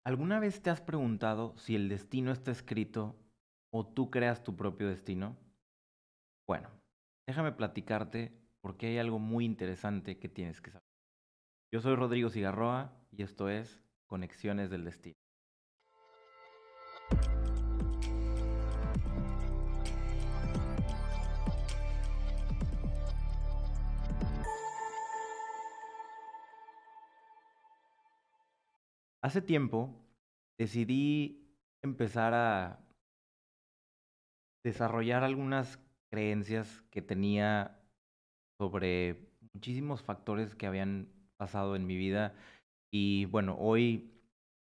¿Alguna vez te has preguntado si el destino está escrito o tú creas tu propio destino? Bueno, déjame platicarte porque hay algo muy interesante que tienes que saber. Yo soy Rodrigo Cigarroa y esto es Conexiones del Destino. Hace tiempo decidí empezar a desarrollar algunas creencias que tenía sobre muchísimos factores que habían pasado en mi vida. Y bueno, hoy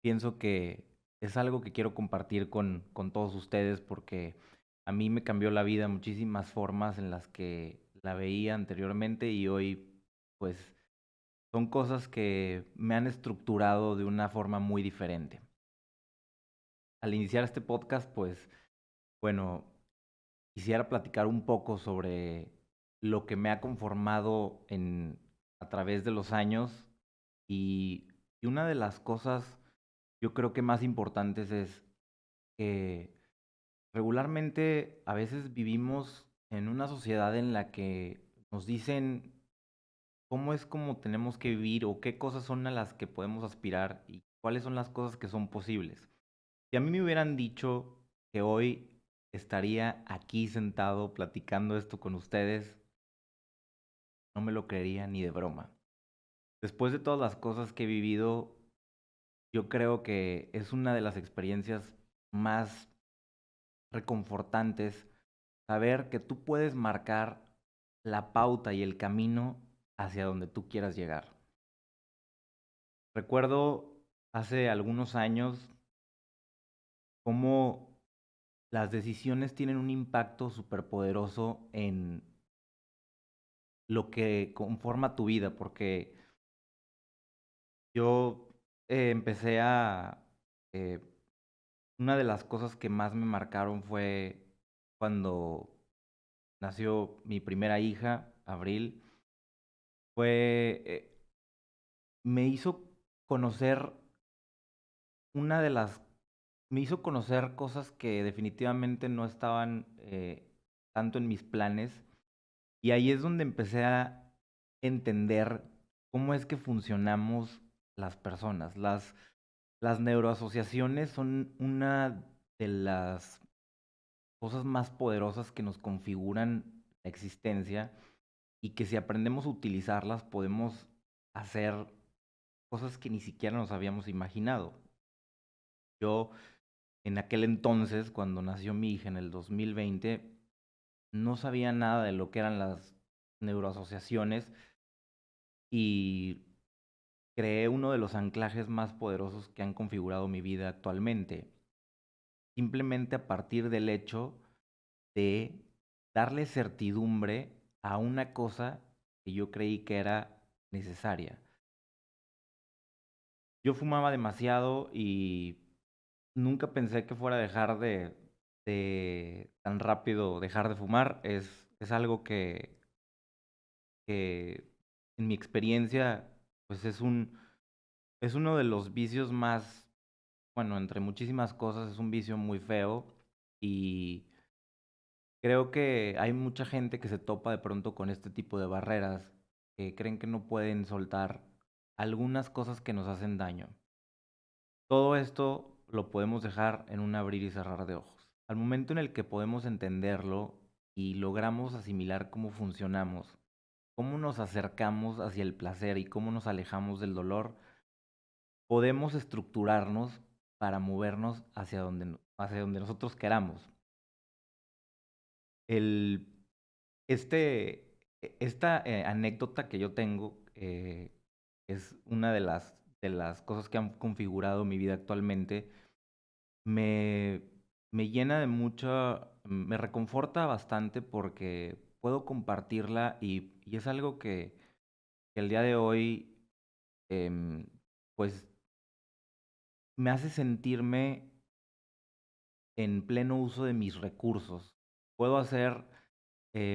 pienso que es algo que quiero compartir con todos ustedes porque a mí me cambió la vida muchísimas formas en las que la veía anteriormente y hoy pues son cosas que me han estructurado de una forma muy diferente. Al iniciar este podcast, pues bueno, quisiera platicar un poco sobre lo que me ha conformado a través de los años y una de las cosas yo creo que más importantes es que regularmente a veces vivimos en una sociedad en la que nos dicen cómo es como tenemos que vivir o qué cosas son a las que podemos aspirar y cuáles son las cosas que son posibles. Si a mí me hubieran dicho que hoy estaría aquí sentado platicando esto con ustedes, no me lo creería ni de broma. Después de todas las cosas que he vivido, yo creo que es una de las experiencias más reconfortantes saber que tú puedes marcar la pauta y el camino hacia donde tú quieras llegar. Recuerdo hace algunos años cómo las decisiones tienen un impacto superpoderoso en lo que conforma tu vida, porque yo empecé a... eh, una de las cosas que más me marcaron fue cuando nació mi primera hija, Abril. Fue, me hizo conocer una de las, me hizo conocer cosas que definitivamente no estaban tanto en mis planes. Y ahí es donde empecé a entender cómo es que funcionamos las personas. Las neuroasociaciones son una de las cosas más poderosas que nos configuran la existencia y que si aprendemos a utilizarlas podemos hacer cosas que ni siquiera nos habíamos imaginado. Yo en aquel entonces, cuando nació mi hija en el 2020, no sabía nada de lo que eran las neuroasociaciones y creé uno de los anclajes más poderosos que han configurado mi vida actualmente, simplemente a partir del hecho de darle certidumbre a una cosa que yo creí que era necesaria. Yo fumaba demasiado y nunca pensé que fuera a dejar de tan rápido dejar de fumar. Es algo que en mi experiencia pues es uno de los vicios más, bueno, entre muchísimas cosas, es un vicio muy feo y creo que hay mucha gente que se topa de pronto con este tipo de barreras, que creen que no pueden soltar algunas cosas que nos hacen daño. Todo esto lo podemos dejar en un abrir y cerrar de ojos. Al momento en el que podemos entenderlo y logramos asimilar cómo funcionamos, cómo nos acercamos hacia el placer y cómo nos alejamos del dolor, podemos estructurarnos para movernos hacia donde nosotros queramos. El, esta anécdota que yo tengo es una de las cosas que han configurado mi vida actualmente. Me, me llena de mucha, me reconforta bastante porque puedo compartirla y es algo que el día de hoy em, pues me hace sentirme en pleno uso de mis recursos. Puedo hacer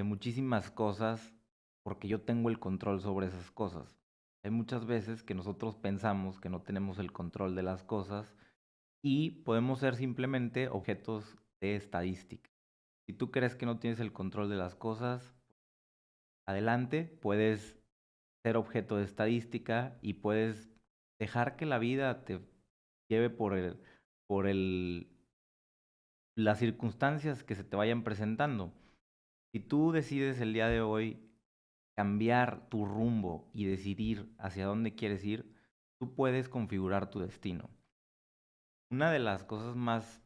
muchísimas cosas porque yo tengo el control sobre esas cosas. Hay muchas veces que nosotros pensamos que no tenemos el control de las cosas y podemos ser simplemente objetos de estadística. Si tú crees que no tienes el control de las cosas, adelante, puedes ser objeto de estadística y puedes dejar que la vida te lleve por las circunstancias que se te vayan presentando. Si tú decides el día de hoy cambiar tu rumbo y decidir hacia dónde quieres ir, tú puedes configurar tu destino. Una de las cosas más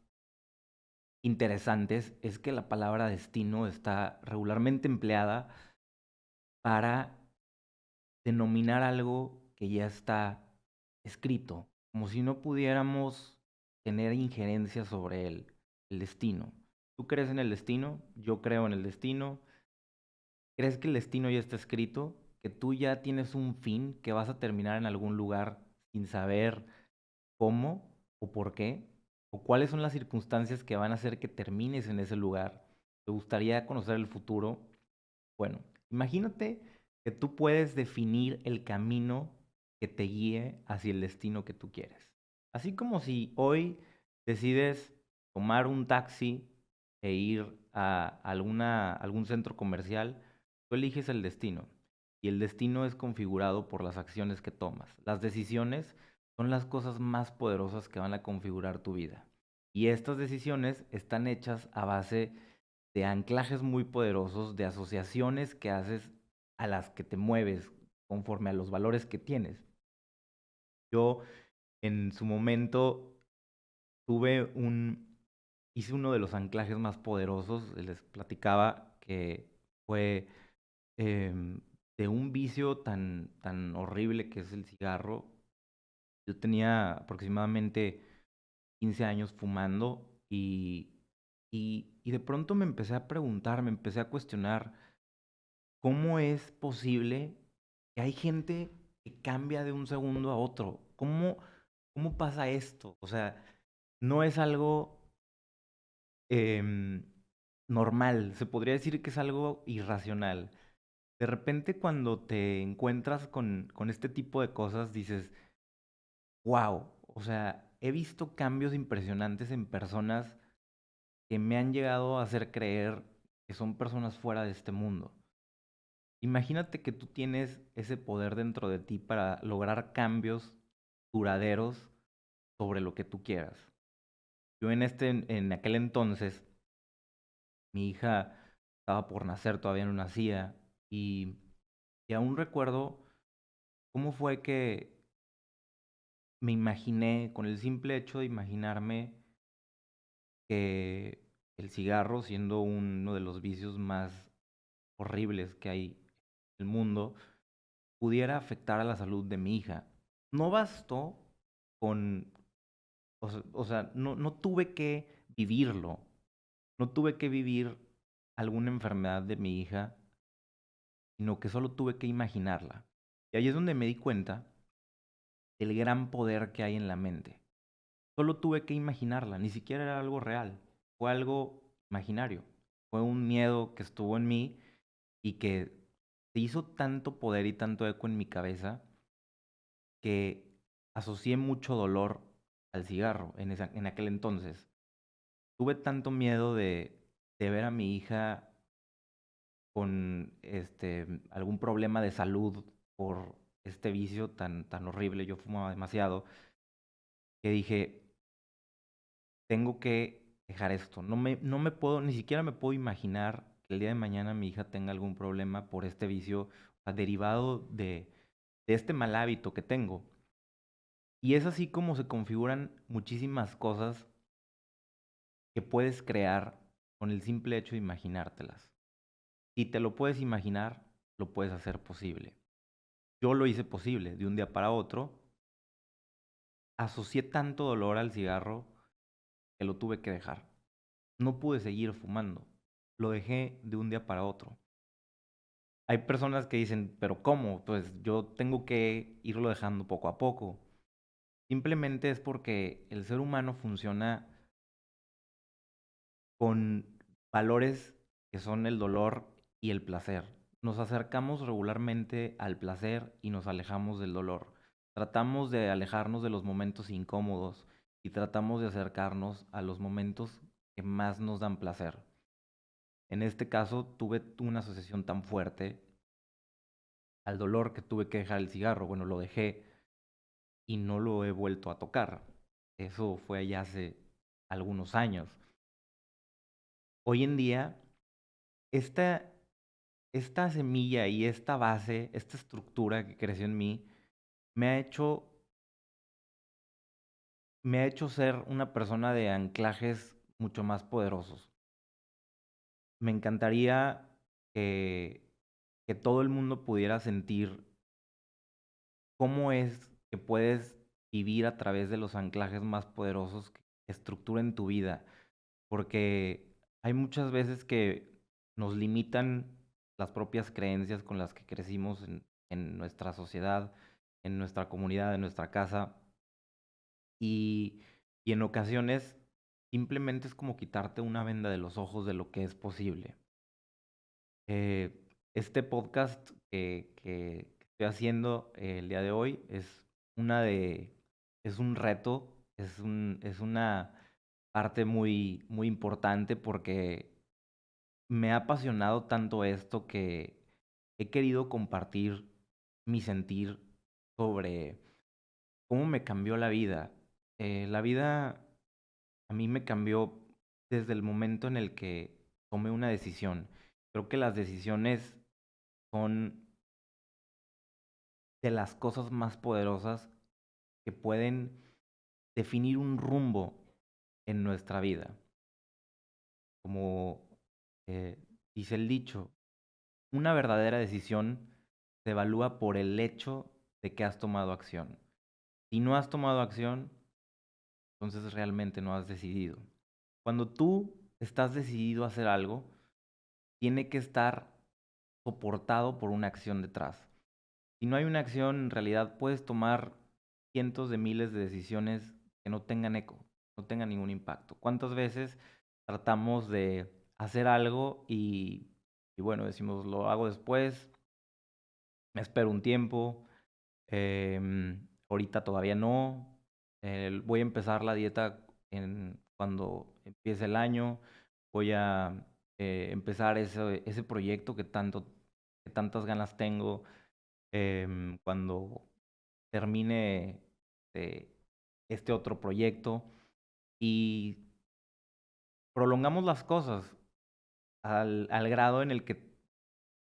interesantes es que la palabra destino está regularmente empleada para denominar algo que ya está escrito, como si no pudiéramos tener injerencia sobre él, el destino. ¿Tú crees en el destino? Yo creo en el destino. ¿Crees que el destino ya está escrito? ¿Que tú ya tienes un fin, que vas a terminar en algún lugar sin saber cómo o por qué? ¿O cuáles son las circunstancias que van a hacer que termines en ese lugar? ¿Te gustaría conocer el futuro? Bueno, imagínate que tú puedes definir el camino que te guíe hacia el destino que tú quieres. Así como si hoy decides tomar un taxi e ir a algún centro comercial, tú eliges el destino. Y el destino es configurado por las acciones que tomas. Las decisiones son las cosas más poderosas que van a configurar tu vida. Y estas decisiones están hechas a base de anclajes muy poderosos, de asociaciones que haces a las que te mueves conforme a los valores que tienes. Yo en su momento tuve hice uno de los anclajes más poderosos, les platicaba que fue de un vicio tan horrible que es el cigarro. Yo tenía aproximadamente 15 años fumando y de pronto me empecé a preguntar, me empecé a cuestionar cómo es posible que hay gente que cambia de un segundo a otro. ¿Cómo pasa esto? O sea, no es algo em, normal, se podría decir que es algo irracional. De repente cuando te encuentras con este tipo de cosas, dices, wow, o sea, he visto cambios impresionantes en personas que me han llegado a hacer creer que son personas fuera de este mundo. Imagínate que tú tienes ese poder dentro de ti para lograr cambios duraderos sobre lo que tú quieras. Yo en aquel entonces, mi hija estaba por nacer, todavía no nacía, y aún recuerdo cómo fue que me imaginé, con el simple hecho de imaginarme que el cigarro, siendo uno de los vicios más horribles que hay en el mundo, pudiera afectar a la salud de mi hija. No bastó con, no tuve que vivirlo, no tuve que vivir alguna enfermedad de mi hija, sino que solo tuve que imaginarla. Y ahí es donde me di cuenta del gran poder que hay en la mente. Solo tuve que imaginarla, ni siquiera era algo real, fue algo imaginario, fue un miedo que estuvo en mí y que se hizo tanto poder y tanto eco en mi cabeza que asocié mucho dolor al cigarro en aquel entonces. Tuve tanto miedo de ver a mi hija con algún problema de salud por este vicio tan horrible, yo fumaba demasiado, que dije, tengo que dejar esto. No me puedo, ni siquiera me puedo imaginar que el día de mañana mi hija tenga algún problema por este vicio, o sea, derivado de este mal hábito que tengo. Y es así como se configuran muchísimas cosas que puedes crear con el simple hecho de imaginártelas. Si te lo puedes imaginar, lo puedes hacer posible. Yo lo hice posible de un día para otro. Asocié tanto dolor al cigarro que lo tuve que dejar. No pude seguir fumando. Lo dejé de un día para otro. Hay personas que dicen, pero ¿cómo? Pues yo tengo que irlo dejando poco a poco. Simplemente es porque el ser humano funciona con valores que son el dolor y el placer. nos acercamos regularmente al placer y nos alejamos del dolor. Tratamos de alejarnos de los momentos incómodos y tratamos de acercarnos a los momentos que más nos dan placer. En este caso, tuve una asociación tan fuerte al dolor que tuve que dejar el cigarro. Bueno, lo dejé y no lo he vuelto a tocar. Eso fue ya hace algunos años. Hoy en día, esta, esta semilla y esta base, esta estructura que creció en mí, me ha hecho, me ha hecho ser una persona de anclajes mucho más poderosos. Me encantaría que, que todo el mundo pudiera sentir cómo es que puedes vivir a través de los anclajes más poderosos que estructuren tu vida. Porque hay muchas veces que nos limitan las propias creencias con las que crecimos en nuestra sociedad, en nuestra comunidad, en nuestra casa. Y, y en ocasiones simplemente es como quitarte una venda de los ojos de lo que es posible. Eh, este podcast que estoy haciendo el día de hoy una de, es un reto, es una parte muy, muy importante porque me ha apasionado tanto esto que he querido compartir mi sentir sobre cómo me cambió la vida. La vida a mí me cambió desde el momento en el que tomé una decisión. Creo que las decisiones son de las cosas más poderosas que pueden definir un rumbo en nuestra vida. Como dice el dicho, una verdadera decisión se evalúa por el hecho de que has tomado acción. Si no has tomado acción, entonces realmente no has decidido. Cuando tú estás decidido a hacer algo, tiene que estar soportado por una acción detrás. Si no hay una acción, en realidad puedes tomar cientos de miles de decisiones que no tengan eco, no tengan ningún impacto. ¿Cuántas veces tratamos de hacer algo y bueno, decimos, lo hago después, me espero un tiempo, ahorita todavía no, voy a empezar la dieta cuando empiece el año, voy a empezar ese proyecto que tantas ganas tengo, cuando termine eh, este otro proyecto y prolongamos las cosas al grado en el que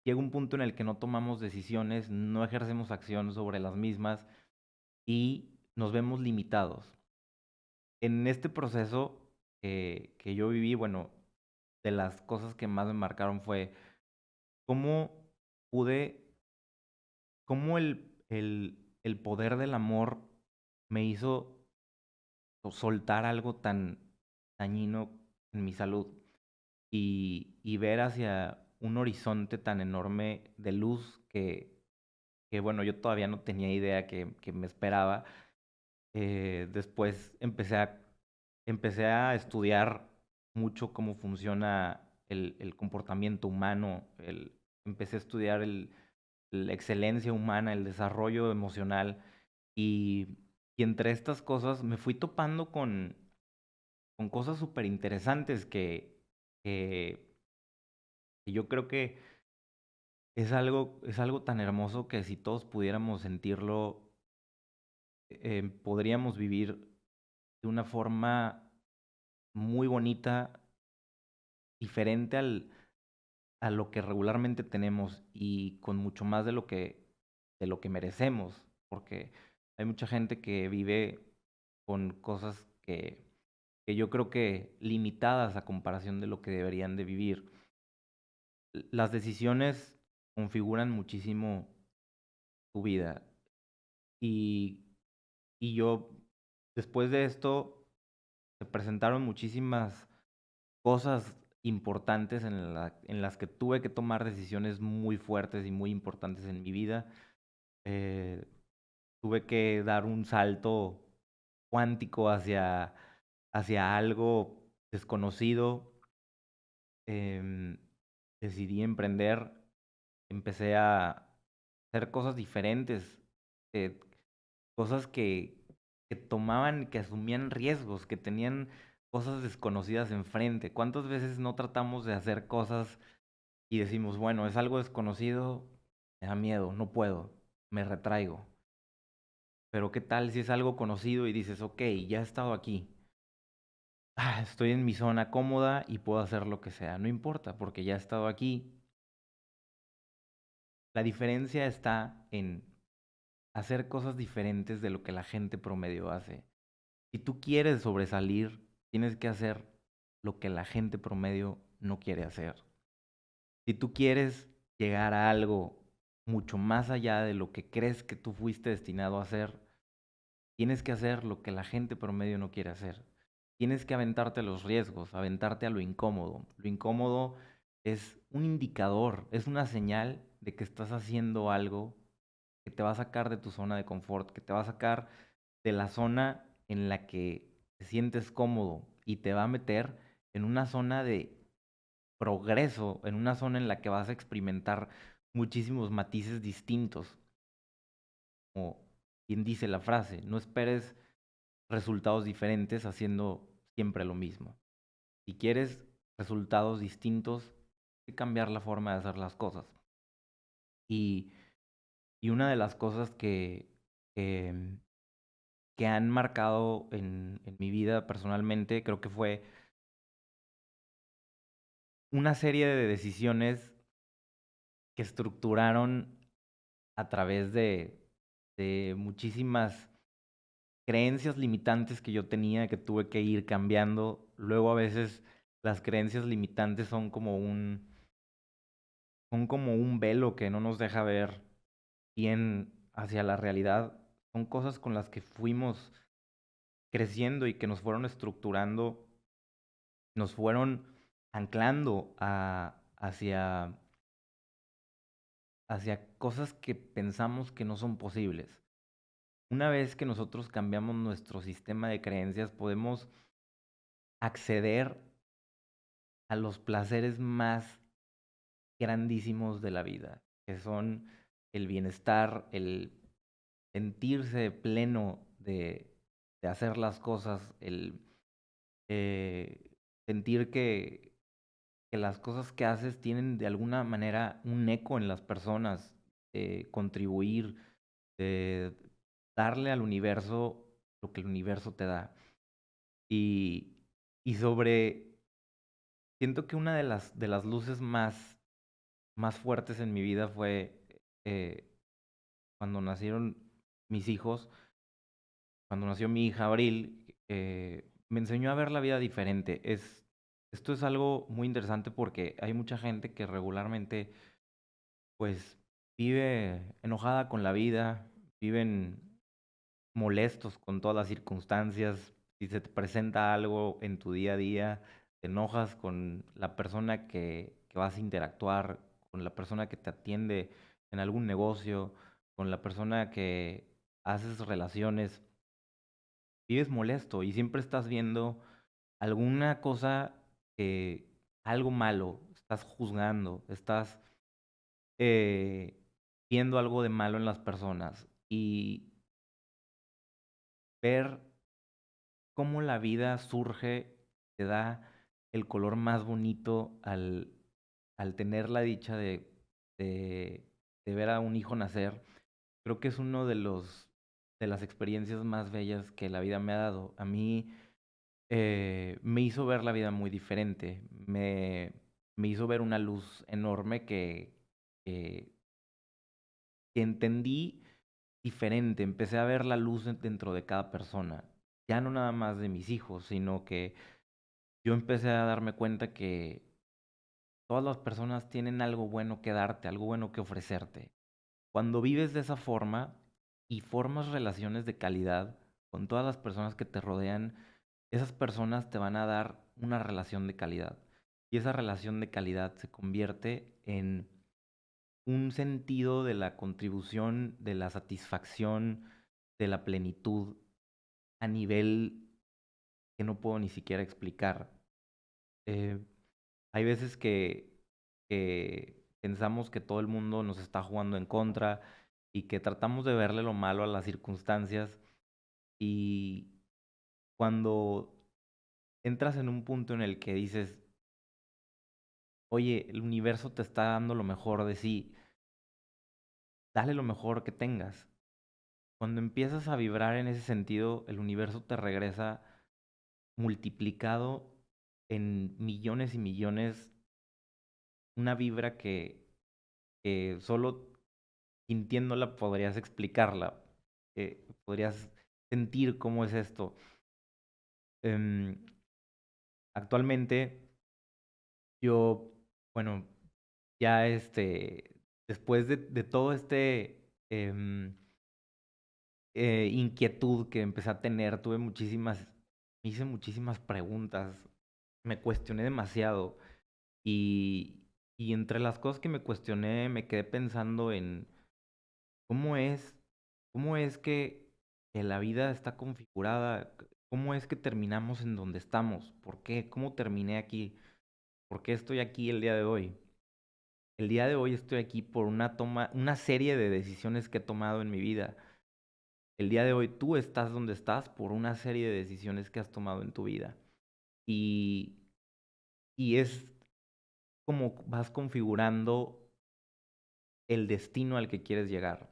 llega un punto en el que no tomamos decisiones, no ejercemos acción sobre las mismas y nos vemos limitados. En este proceso que yo viví, bueno, de las cosas que más me marcaron fue cómo pude, cómo el poder del amor me hizo soltar algo tan dañino en mi salud y ver hacia un horizonte tan enorme de luz que bueno, yo todavía no tenía idea que me esperaba. Después empecé a estudiar mucho cómo funciona el comportamiento humano, empecé a estudiar la excelencia humana, el desarrollo emocional y, y entre estas cosas me fui topando con cosas súper interesantes que, que yo creo que es algo tan hermoso que si todos pudiéramos sentirlo, podríamos vivir de una forma muy bonita, diferente a lo que regularmente tenemos y con mucho más de lo que merecemos, porque hay mucha gente que vive con cosas que yo creo que limitadas a comparación de lo que deberían de vivir. Las decisiones configuran muchísimo tu vida y, y yo, después de esto, se presentaron muchísimas cosas importantes en las que tuve que tomar decisiones muy fuertes y muy importantes en mi vida. Eh, tuve que dar un salto cuántico hacia algo desconocido. Em, decidí emprender empecé a hacer cosas diferentes, eh, cosas que tomaban, que asumían riesgos, que tenían cosas desconocidas enfrente. ¿Cuántas veces no tratamos de hacer cosas y decimos, bueno, es algo desconocido, me da miedo, no puedo, me retraigo? Pero ¿qué tal si es algo conocido y dices, ok, ya he estado aquí, estoy en mi zona cómoda y puedo hacer lo que sea? No importa, porque ya he estado aquí. La diferencia está en hacer cosas diferentes de lo que la gente promedio hace. Si tú quieres sobresalir, tienes que hacer lo que la gente promedio no quiere hacer. Si tú quieres llegar a algo mucho más allá de lo que crees que tú fuiste destinado a hacer, tienes que hacer lo que la gente promedio no quiere hacer. Tienes que aventarte a los riesgos, aventarte a lo incómodo. Lo incómodo es un indicador, es una señal de que estás haciendo algo que te va a sacar de tu zona de confort, que te va a sacar de la zona en la que te sientes cómodo y te va a meter en una zona de progreso, en una zona en la que vas a experimentar muchísimos matices distintos. Como quien dice la frase, no esperes resultados diferentes haciendo siempre lo mismo. Si quieres resultados distintos, hay que cambiar la forma de hacer las cosas. Y, y una de las cosas que, que han marcado en mi vida personalmente, creo que fue una serie de decisiones que estructuraron a través de muchísimas creencias limitantes que yo tenía, que tuve que ir cambiando. Luego a veces las creencias limitantes son como un velo que no nos deja ver bien hacia la realidad. Son cosas con las que fuimos creciendo y que nos fueron estructurando, nos fueron anclando hacia cosas que pensamos que no son posibles. Una vez que nosotros cambiamos nuestro sistema de creencias, podemos acceder a los placeres más grandísimos de la vida, que son el bienestar, el sentirse pleno de hacer las cosas, el sentir que las cosas que haces tienen de alguna manera un eco en las personas, contribuir, eh, darle al universo lo que el universo te da. Y, y siento que una de las luces más fuertes en mi vida fue eh, cuando nacieron mis hijos, cuando nació mi hija Abril, me enseñó a ver la vida diferente. Esto es algo muy interesante porque hay mucha gente que regularmente pues vive enojada con la vida, viven molestos con todas las circunstancias. Si se te presenta algo en tu día a día, te enojas con la persona que vas a interactuar, con la persona que te atiende en algún negocio, con la persona que haces relaciones, vives molesto y siempre estás viendo alguna cosa, algo malo, estás juzgando, estás eh, viendo algo de malo en las personas y ver cómo la vida surge, te da el color más bonito al tener la dicha de, de ver a un hijo nacer. Creo que es uno de las experiencias más bellas que la vida me ha dado. A mí me hizo ver la vida muy diferente, me hizo ver una luz enorme que, que entendí diferente, empecé a ver la luz dentro de cada persona, ya no nada más de mis hijos, sino que yo empecé a darme cuenta que todas las personas tienen algo bueno que darte, algo bueno que ofrecerte. Cuando vives de esa forma y formas relaciones de calidad con todas las personas que te rodean, esas personas te van a dar una relación de calidad. Y esa relación de calidad se convierte en un sentido de la contribución, de la satisfacción, de la plenitud a nivel que no puedo ni siquiera explicar. Eh, Hay veces que pensamos que todo el mundo nos está jugando en contra y que tratamos de verle lo malo a las circunstancias y cuando entras en un punto en el que dices, oye, el universo te está dando lo mejor de sí, dale lo mejor que tengas. Cuando empiezas a vibrar en ese sentido, el universo te regresa multiplicado en millones y millones, una vibra que solo sintiéndola podrías explicarla, podrías sentir cómo es esto. Em, Actualmente yo, bueno, ya después de todo inquietud que empecé a tener, me hice muchísimas preguntas, me cuestioné demasiado y, y entre las cosas que me cuestioné me quedé pensando en cómo es, cómo es que la vida está configurada, cómo es que terminamos en donde estamos, por qué, cómo terminé aquí, por qué estoy aquí el día de hoy. El día de hoy estoy aquí por una serie de decisiones que he tomado en mi vida. El día de hoy tú estás donde estás por una serie de decisiones que has tomado en tu vida. Y, y es como vas configurando el destino al que quieres llegar.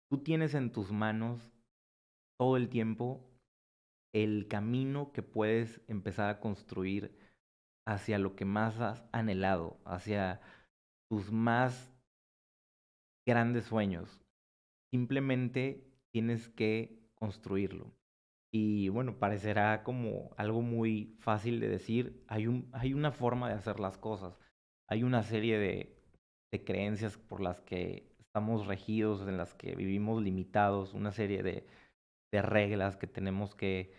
Tú tienes en tus manos todo el tiempo el camino que puedes empezar a construir hacia lo que más has anhelado, hacia tus más grandes sueños. Simplemente tienes que construirlo. Y bueno, parecerá como algo muy fácil de decir. Hay una forma de hacer las cosas. Hay una serie de creencias por las que estamos regidos, en las que vivimos limitados, una serie de reglas que tenemos que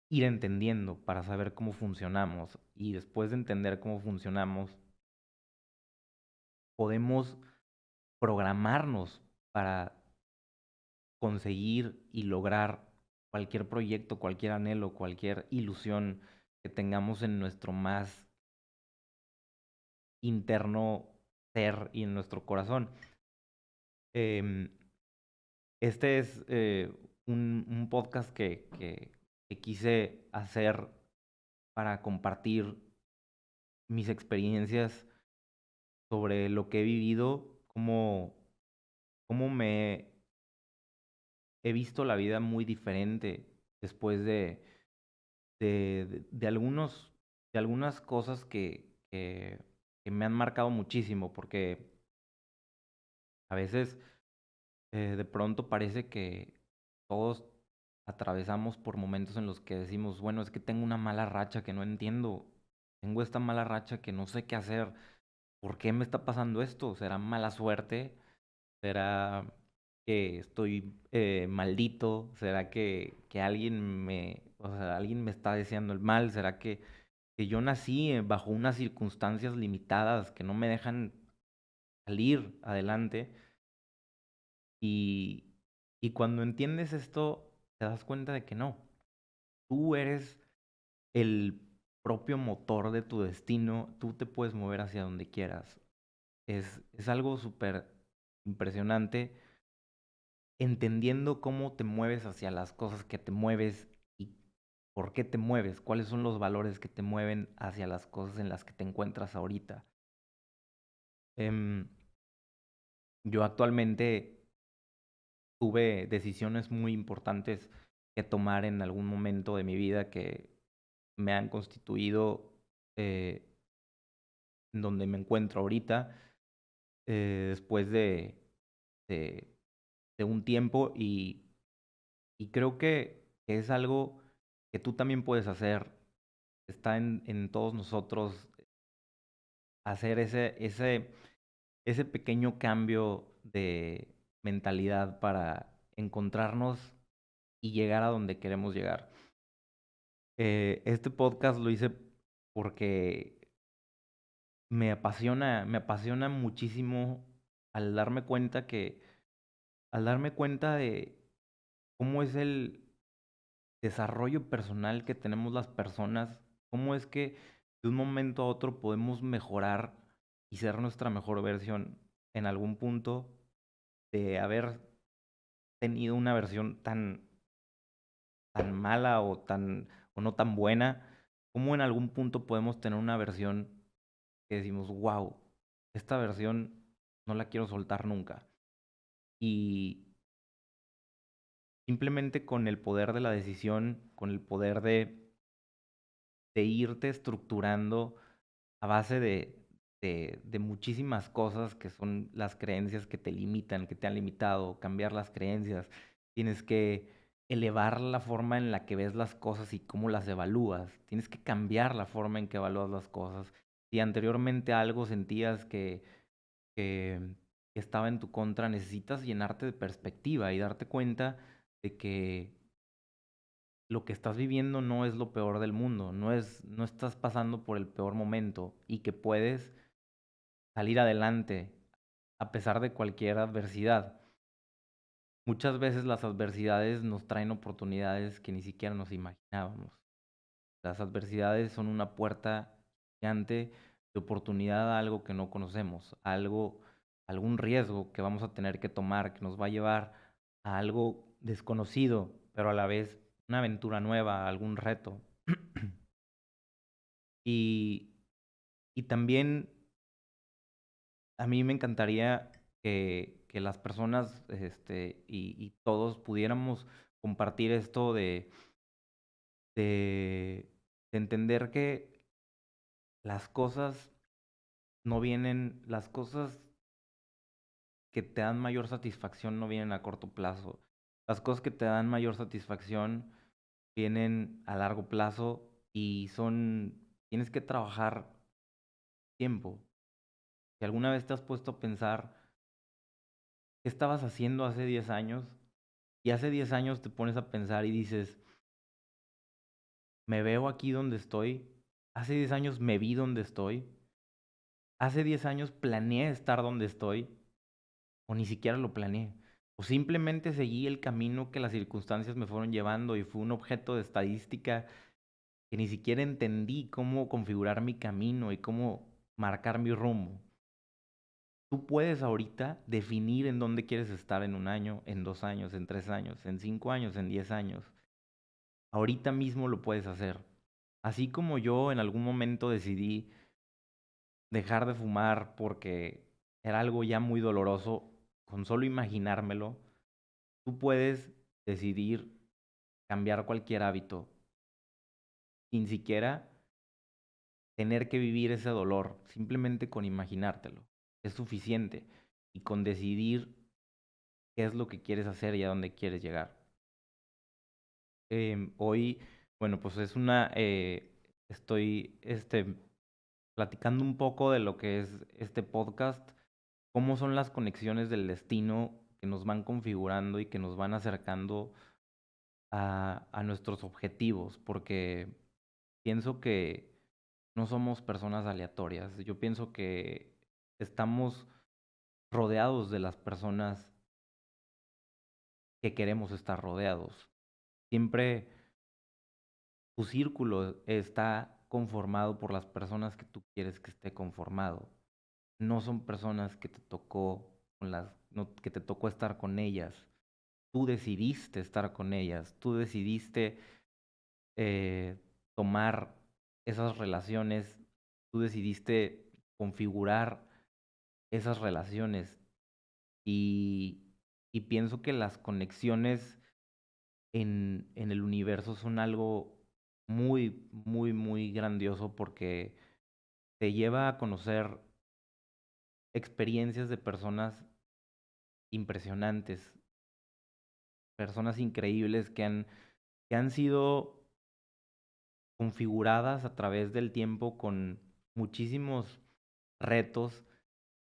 ir entendiendo para saber cómo funcionamos. Y después de entender cómo funcionamos, podemos programarnos para conseguir y lograr cualquier proyecto, cualquier anhelo, cualquier ilusión que tengamos en nuestro más interno ser y en nuestro corazón. Em, este es un podcast que quise hacer para compartir mis experiencias sobre lo que he vivido, cómo he visto la vida muy diferente después de de algunas cosas que me han marcado muchísimo, porque a veces de pronto parece que todos atravesamos por momentos en los que decimos, bueno, es que tengo una mala racha que no entiendo, tengo esta mala racha que no sé qué hacer, ¿por qué me está pasando esto? ¿Será mala suerte? ¿Será que estoy maldito? ¿Será que o sea, alguien me está deseando el mal? ¿Será que yo nací bajo unas circunstancias limitadas que no me dejan salir adelante? Y, y cuando entiendes esto, te das cuenta de que no, tú eres el propio motor de tu destino, tú te puedes mover hacia donde quieras. Es algo súper impresionante entendiendo cómo te mueves hacia las cosas que te mueves y por qué te mueves, cuáles son los valores que te mueven hacia las cosas en las que te encuentras ahorita. Em, yo actualmente tuve decisiones muy importantes que tomar en algún momento de mi vida que me han constituido eh, en donde me encuentro ahorita, después de, de un tiempo y creo que es algo que tú también puedes hacer. Está en todos nosotros hacer ese pequeño cambio de mentalidad para encontrarnos y llegar a donde queremos llegar. Este podcast lo hice porque me apasiona muchísimo al darme cuenta al darme cuenta de cómo es el desarrollo personal que tenemos las personas, cómo es que de un momento a otro podemos mejorar y ser nuestra mejor versión en algún punto de haber tenido una versión tan mala o no tan buena, como en algún punto podemos tener una versión que decimos, wow, esta versión no la quiero soltar nunca. Y simplemente con el poder de la decisión, con el poder de irte estructurando a base de muchísimas cosas que son las creencias que te limitan, que te han limitado, cambiar las creencias. Tienes que elevar la forma en la que ves las cosas y cómo las evalúas. Tienes que cambiar la forma en que evalúas las cosas. Si anteriormente algo sentías que, que estaba en tu contra, necesitas llenarte de perspectiva y darte cuenta de que lo que estás viviendo no es lo peor del mundo, no estás pasando por el peor momento y que puedes salir adelante a pesar de cualquier adversidad. Muchas veces las adversidades nos traen oportunidades que ni siquiera nos imaginábamos. Las adversidades son una puerta gigante de oportunidad a algo que no conocemos, algún riesgo que vamos a tener que tomar, que nos va a llevar a algo desconocido, pero a la vez una aventura nueva, algún reto. Y, y también a mí me encantaría que las personas y todos pudiéramos compartir esto de entender que las cosas no vienen, las cosas que te dan mayor satisfacción no vienen a corto plazo. Las cosas que te dan mayor satisfacción vienen a largo plazo y tienes que trabajar tiempo. Si alguna vez te has puesto a pensar qué estabas haciendo hace 10 años y hace 10 años te pones a pensar y dices, me veo aquí donde estoy, hace 10 años me vi donde estoy, hace 10 años planeé estar donde estoy o ni siquiera lo planeé. O simplemente seguí el camino que las circunstancias me fueron llevando y fue un objeto de estadística que ni siquiera entendí cómo configurar mi camino y cómo marcar mi rumbo. Tú puedes ahorita definir en dónde quieres estar en 1 año, en 2 años, en 3 años, en 5 años, en 10 años. Ahorita mismo lo puedes hacer. Así como yo en algún momento decidí dejar de fumar porque era algo ya muy doloroso, con solo imaginármelo, tú puedes decidir cambiar cualquier hábito sin siquiera tener que vivir ese dolor, simplemente con imaginártelo. Es suficiente. Y con decidir qué es lo que quieres hacer y a dónde quieres llegar. Hoy, bueno, pues estoy platicando un poco de lo que es este podcast, cómo son las conexiones del destino que nos van configurando y que nos van acercando a nuestros objetivos, porque pienso que no somos personas aleatorias. Yo pienso que estamos rodeados de las personas que queremos estar rodeados. Siempre tu círculo está conformado por las personas que tú quieres que esté conformado. No son personas que te tocó que te tocó estar con ellas. Tú decidiste estar con ellas. Tú decidiste eh, tomar esas relaciones. Tú decidiste configurar esas relaciones. Y, y pienso que las conexiones en el universo son algo muy, muy, muy grandioso porque te lleva a conocer experiencias de personas impresionantes, personas increíbles que han sido configuradas a través del tiempo con muchísimos retos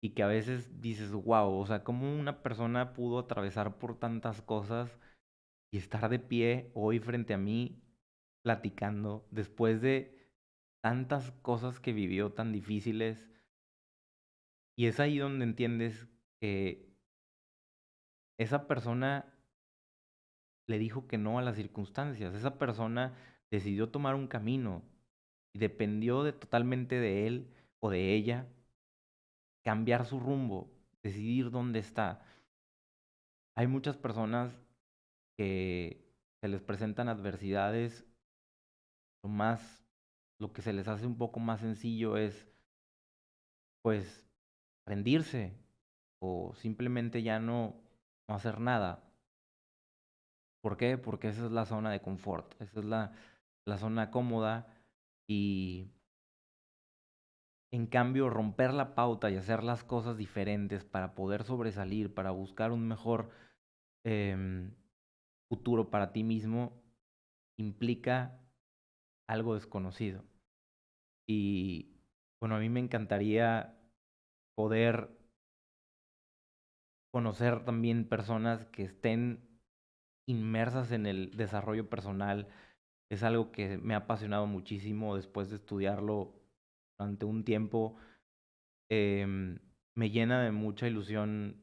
y que a veces dices, wow, o sea, cómo una persona pudo atravesar por tantas cosas y estar de pie hoy frente a mí platicando después de tantas cosas que vivió tan difíciles. Y es ahí donde entiendes que esa persona le dijo que no a las circunstancias. Esa persona decidió tomar un camino y dependió totalmente de él o de ella cambiar su rumbo, decidir dónde está. Hay muchas personas que se les presentan adversidades, lo más, lo que se les hace un poco más sencillo es, pues, rendirse o simplemente ya no hacer nada. ¿Por qué? Porque esa es la zona de confort, esa es la zona cómoda y en cambio romper la pauta y hacer las cosas diferentes para poder sobresalir, para buscar un mejor em, futuro para ti mismo, implica algo desconocido. Y bueno, a mí me encantaría poder conocer también personas que estén inmersas en el desarrollo personal. Es algo que me ha apasionado muchísimo después de estudiarlo durante un tiempo. Em, Me llena de mucha ilusión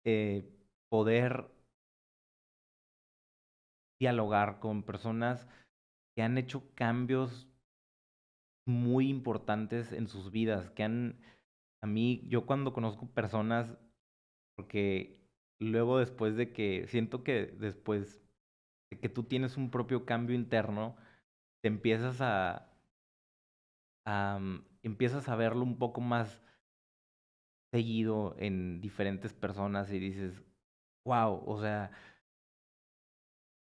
eh, poder dialogar con personas que han hecho cambios muy importantes en sus vidas, a mí, yo cuando conozco personas, porque luego después de que, siento que después de que tú tienes un propio cambio interno, te empiezas empiezas a verlo un poco más seguido en diferentes personas y dices, wow, o sea,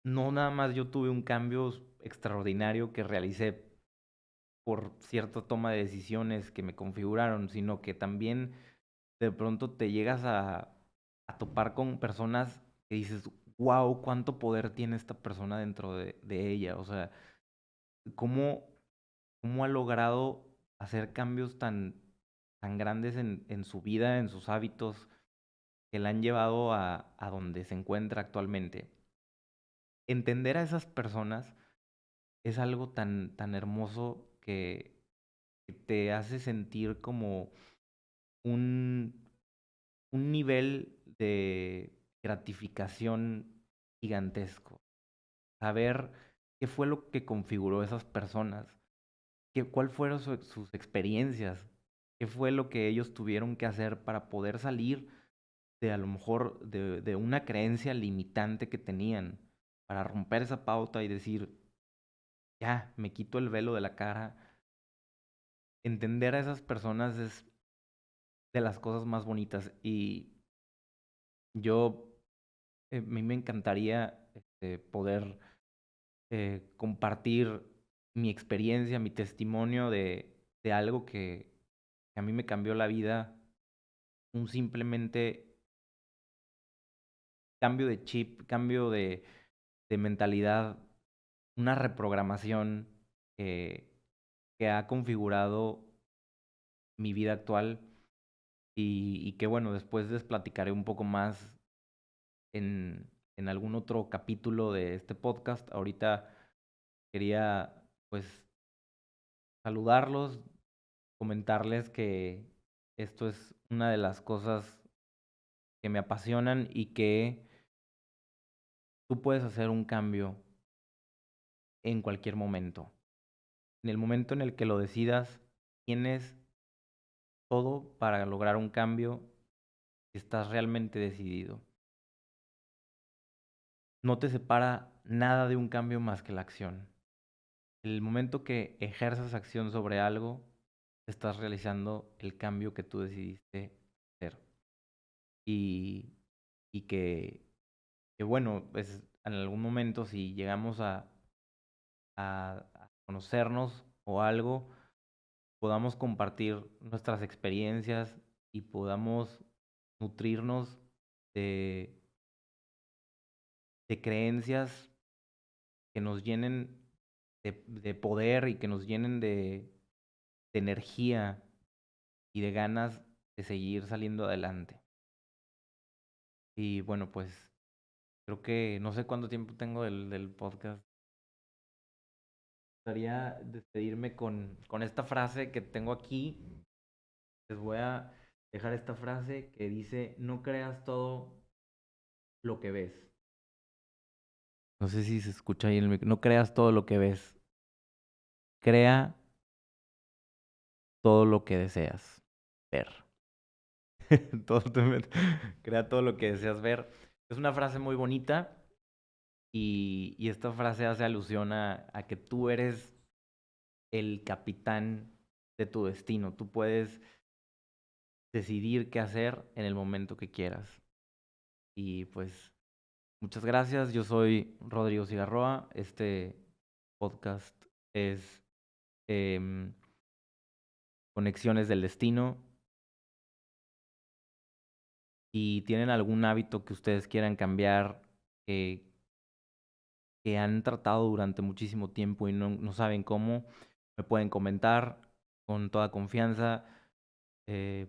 no nada más yo tuve un cambio extraordinario que realicé por cierta toma de decisiones que me configuraron, sino que también de pronto te llegas a topar con personas que dices, wow, cuánto poder tiene esta persona dentro de ella. O sea, cómo, cómo ha logrado hacer cambios tan grandes en su vida, en sus hábitos, que la han llevado a donde se encuentra actualmente. Entender a esas personas es algo tan hermoso que te hace sentir como un, un nivel de gratificación gigantesco. Saber qué fue lo que configuró esas personas, cuál fueron sus experiencias, qué fue lo que ellos tuvieron que hacer para poder salir de a lo mejor de una creencia limitante que tenían, para romper esa pauta y decir, ya, me quito el velo de la cara. Entender a esas personas es de las cosas más bonitas y yo, a mí me encantaría poder compartir mi experiencia, mi testimonio de algo que a mí me cambió la vida, un simplemente cambio de chip, cambio de mentalidad, una reprogramación que, que ha configurado mi vida actual y que bueno, después les platicaré un poco más en algún otro capítulo de este podcast. Ahorita quería pues saludarlos, comentarles que esto es una de las cosas que me apasionan y que tú puedes hacer un cambio en cualquier momento. En el momento en el que lo decidas, tienes todo para lograr un cambio si estás realmente decidido. No te separa nada de un cambio más que la acción. El momento que ejerzas acción sobre algo, estás realizando el cambio que tú decidiste hacer. Y, y que bueno, pues en algún momento si llegamos a conocernos o algo, podamos compartir nuestras experiencias y podamos nutrirnos de, de creencias que nos llenen de poder y que nos llenen de energía y de ganas de seguir saliendo adelante. Y bueno, pues creo que no sé cuánto tiempo tengo del podcast. Me gustaría despedirme con esta frase que tengo aquí. Les voy a dejar esta frase que dice, no creas todo lo que ves. No sé si se escucha ahí no creas todo lo que ves. Crea todo lo que deseas. ver. Crea todo lo que deseas ver. Es una frase muy bonita y esta frase hace alusión a que tú eres el capitán de tu destino. Tú puedes decidir qué hacer en el momento que quieras. Y pues muchas gracias. Yo soy Rodrigo Cigarroa. Este podcast es em, Conexiones del Destino. Y tienen algún hábito que ustedes quieran cambiar, que, que han tratado durante muchísimo tiempo y no saben cómo, me pueden comentar con toda confianza.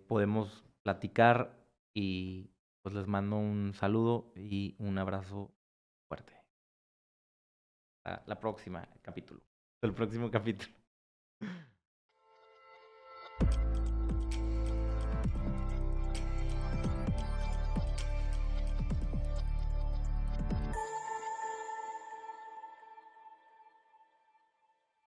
Podemos platicar y pues les mando un saludo y un abrazo fuerte. La próxima capítulo. El próximo capítulo.